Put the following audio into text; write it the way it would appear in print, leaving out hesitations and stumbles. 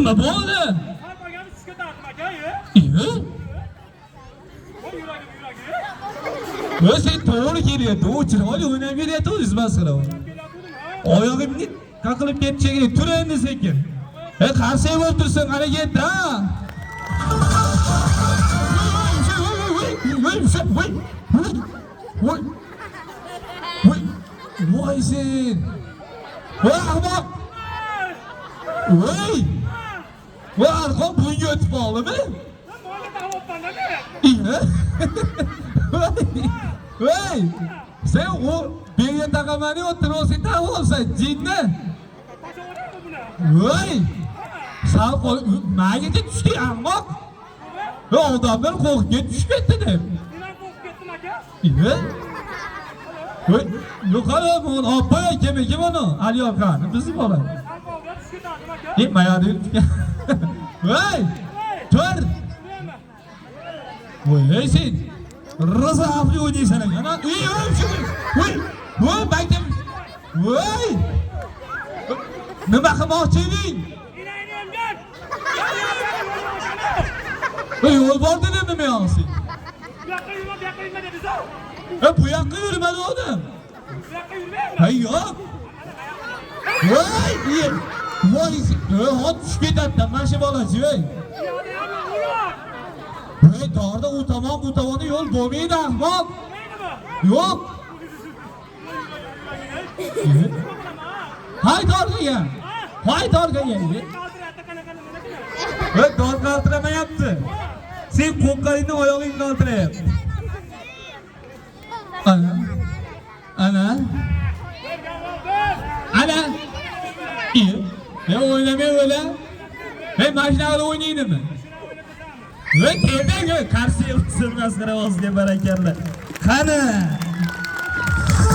Nima bo'ldi? Sarpagan tushga tortdim aka. Iyo. Voy sen to'g'ri kelyapti. U chiroyli o'ynab beryapti, o'zimiz qilib. Oyog'imni qaqilib ketishga tur endi sekin. Qarsak bo'lib tursin, harakat ha. Voy sen. Voy ahmoq. Voy. Voy arqon bunga o'tib qoldimi? Voy. Sen o beriga taqamani o'tirib taqib olsan, jinni. Voy. Sal qo'l mayiga tushdi ahmoq. Yo odamlar qo'rqib tushib ketdi deb. Nima qo'rqib ketdim aka? Iyo. Voy, yo'qara bu oppa kim uni? Aliyoqani bizni bola. Sarpagan tushga tortdim aka. Mayadi. Voy. Tur. Voy sen. Rosa avli o'ynaysan ana. Voy. Voy baytam. Voy. Nima qilmoqchi eding? Yo'l bordi nima yo'qsi? Bu yoqqa yurma dedi. Bu yoqqa yurmadi odam. Bu yoqqa yurmayapti. Hay yo'q. Voy, voy, hot tushib ketadi, mana shu bolachi voy. Voy, torda u tomon bu tomonni yo'l bo'lmaydi, ahmoq. Yo'q. Hay torga. Hay torga. Voy, dor qaltiramayapti. Sen qo'qqaringni oyog'ing qaltirayapti. Ana. Ne oynamaya öyle? Ben maşinaları oynayayım mı? Ve tebrik karşıya sırmasına vazgeçe barakarlar. Kanı.